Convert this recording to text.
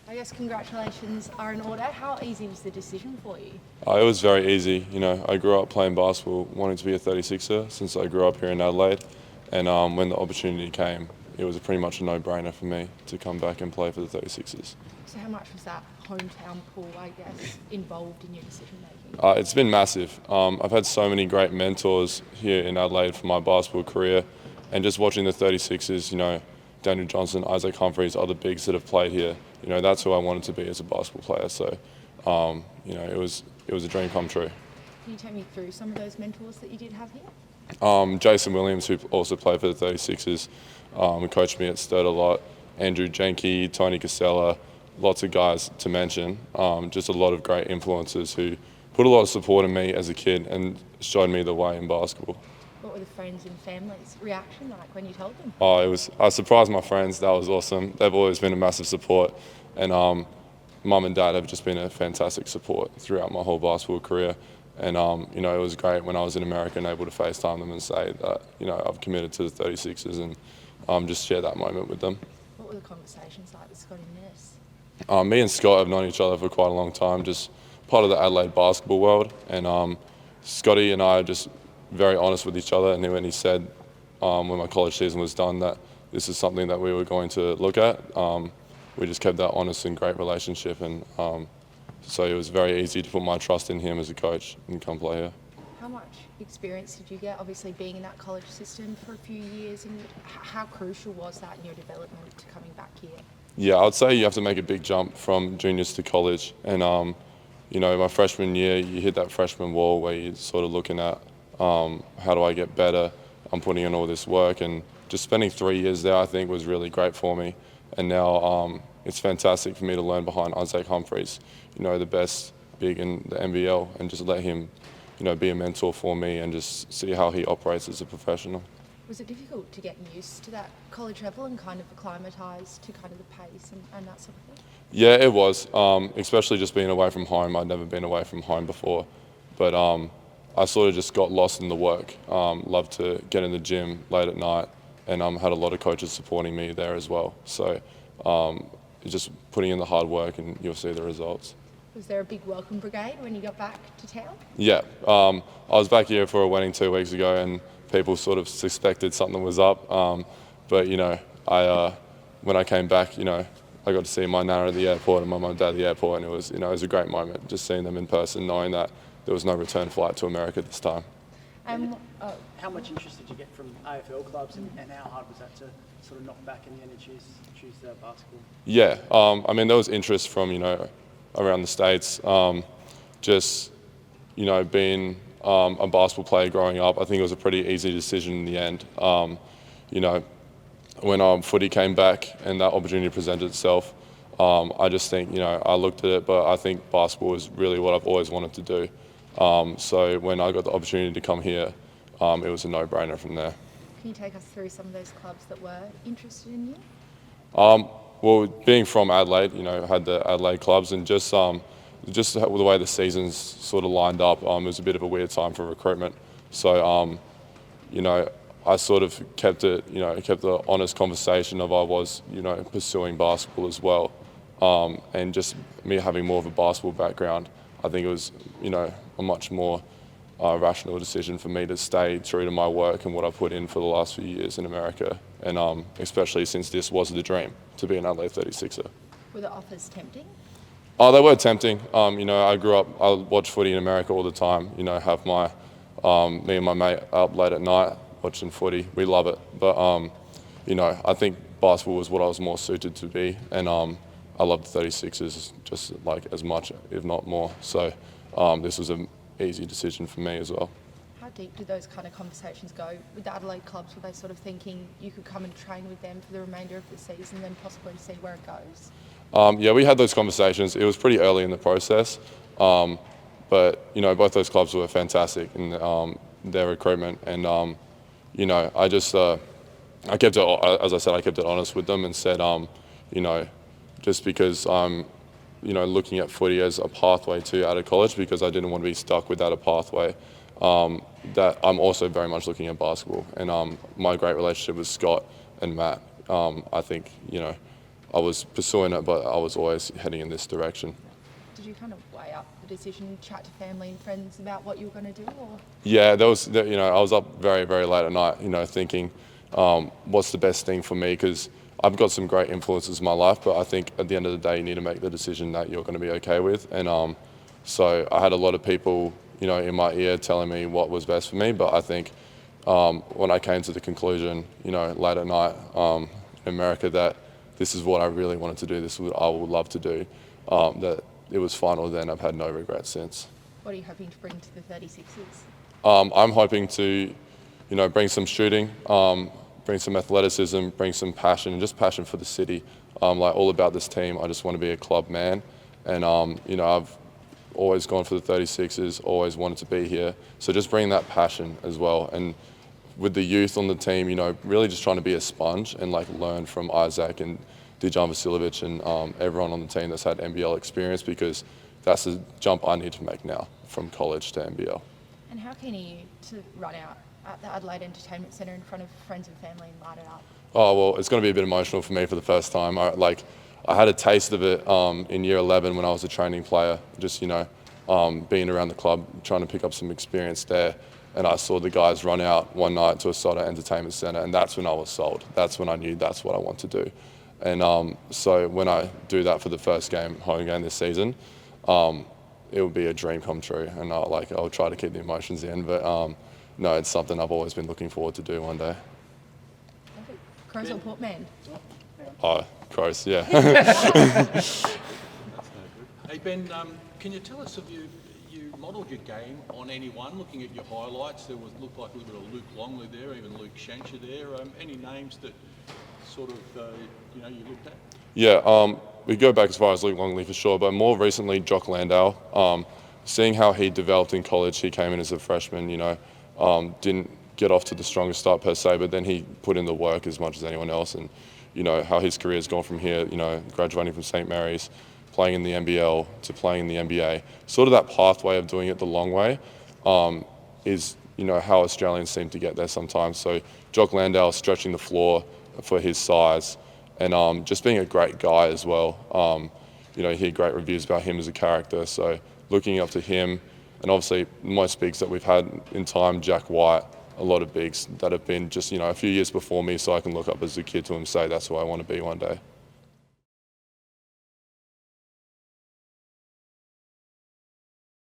I guess congratulations are in order. How easy was the decision for you? It was very easy. I grew up playing basketball, wanting to be a 36er since I grew up here in Adelaide. And when the opportunity came, it was pretty much a no-brainer for me to come back and play for the 36ers. So how much was that hometown pull, I guess, involved in your decision making? It's been massive. I've had so many great mentors here in Adelaide for my basketball career. And just watching the 36ers, Daniel Johnson, Isaac Humphries, other bigs that have played here, that's who I wanted to be as a basketball player. So, it was a dream come true. Can you take me through some of those mentors that you did have here? Jason Williams, who also played for the 36ers, who coached me at Sturt a lot. Andrew Jenke, Tony Casella, lots of guys to mention. Just a lot of great influences who put a lot of support in me as a kid and showed me the way in basketball. What were the friends and family's reaction like when you told them? I surprised my friends. That was awesome. They've always been a massive support, and mum and dad have just been a fantastic support throughout my whole basketball career. And it was great when I was in America and able to FaceTime them and say that I've committed to the 36ers and just share that moment with them. What were the conversations like with Scott and Ness? Me and Scott have known each other for quite a long time, just part of the Adelaide basketball world. And Scotty and I are just very honest with each other. And when he said when my college season was done that this is something that we were going to look at, we just kept that honest and great relationship. And so it was very easy to put my trust in him as a coach and come play here. How much experience did you get, obviously being in that college system for a few years, and how crucial was that in your development to coming back here? Yeah, I would say you have to make a big jump from juniors to college. And, my freshman year, you hit that freshman wall where you're sort of looking at how do I get better? I'm putting in all this work. And just spending 3 years there, I think, was really great for me. And now it's fantastic for me to learn behind Isaac Humphries, the best big in the NBL, and just let him, be a mentor for me and just see how he operates as a professional. Was it difficult to get used to that college level and kind of acclimatise to kind of the pace and that sort of thing? Yeah, it was, especially just being away from home. I'd never been away from home before, but I sort of just got lost in the work. Loved to get in the gym late at night, and had a lot of coaches supporting me there as well. So it's just putting in the hard work and you'll see the results. Was there a big welcome brigade when you got back to town? Yeah, I was back here for a wedding 2 weeks ago and people sort of suspected something was up. But when I came back, I got to see my nana at the airport and my mum and dad at the airport, and it was a great moment just seeing them in person, knowing that there was no return flight to America this time. How much interest did you get from AFL clubs, and how hard was that to sort of knock back in the end and choose basketball? Yeah, there was interest from around the States. Being a basketball player growing up, I think it was a pretty easy decision in the end. When footy came back and that opportunity presented itself, I just think, I looked at it, but I think basketball is really what I've always wanted to do. So when I got the opportunity to come here, it was a no-brainer from there. Can you take us through some of those clubs that were interested in you? Well, being from Adelaide, I had the Adelaide clubs, and just the way the seasons sort of lined up, it was a bit of a weird time for recruitment. So, I sort of kept the honest conversation of I was, pursuing basketball as well. And just me having more of a basketball background, I think it was, a much more rational decision for me to stay true to my work and what I put in for the last few years in America. And especially since this was the dream, to be an Adelaide 36er. Were the offers tempting? Oh, they were tempting. I grew up, I watched footy in America all the time. Have me and my mate up late at night watching footy. We love it. But, I think basketball was what I was more suited to be. And I love the 36ers just like as much, if not more. So this was an easy decision for me as well. How deep did those kind of conversations go with the Adelaide clubs? Were they sort of thinking you could come and train with them for the remainder of the season, then possibly see where it goes? Yeah, we had those conversations. It was pretty early in the process, but both those clubs were fantastic in their recruitment, and I kept it, as I said, I kept it honest with them and said, just because I'm, looking at footy as a pathway to out of college, because I didn't want to be stuck without a pathway. That I'm also very much looking at basketball, and my great relationship with Scott and Matt, I think I was pursuing it, but I was always heading in this direction. Did you kind of weigh up the decision, chat to family and friends about what you were going to do? Or? Yeah, I was up very, very late at night, thinking, what's the best thing for me? Because I've got some great influences in my life, but I think at the end of the day, you need to make the decision that you're going to be okay with. And so I had a lot of people, in my ear telling me what was best for me. But I think when I came to the conclusion, late at night in America, that this is what I really wanted to do, this is what I would love to do, that it was final then. I've had no regrets since. What are you hoping to bring to the 36ers? I'm hoping to, bring some shooting, bring some athleticism, bring some passion, and just passion for the city. All about this team. I just want to be a club man, and I've always gone for the 36ers, always wanted to be here. So just bring that passion as well. And with the youth on the team, really just trying to be a sponge and learn from Isaac and Dejan Vasiljevic and everyone on the team that's had NBL experience, because that's the jump I need to make now from college to NBL. And how keen are you to run out at the Adelaide Entertainment Centre in front of friends and family and light it up? Oh, well, it's going to be a bit emotional for me for the first time. I had a taste of it in year 11 when I was a training player, just, being around the club, trying to pick up some experience there. And I saw the guys run out one night to a Soda Entertainment Centre, and that's when I was sold. That's when I knew that's what I want to do. And so when I do that for the first home game this season, it will be a dream come true. And I'll try to keep the emotions in, but no, it's something I've always been looking forward to do one day. Crows or Portman? Oh, Crows, yeah. Hey Ben, can you tell us, have you modelled your game on anyone? Looking at your highlights, looked like a little bit of Luke Longley there, even Luke Shancher there. Any names that sort of you looked at? Yeah, we go back as far as Luke Longley for sure, but more recently Jock Landau. Seeing how he developed in college, he came in as a freshman. Didn't get off to the strongest start per se, but then he put in the work as much as anyone else, and how his career has gone from here. Graduating from St. Mary's, playing in the NBL to playing in the NBA. Sort of that pathway of doing it the long way is how Australians seem to get there sometimes. So Jock Landau stretching the floor for his size, and just being a great guy as well. You hear great reviews about him as a character, so looking up to him. And obviously most bigs that we've had in time, Jack White, a lot of bigs that have been just a few years before me, so I can look up as a kid to him and say that's who I want to be one day.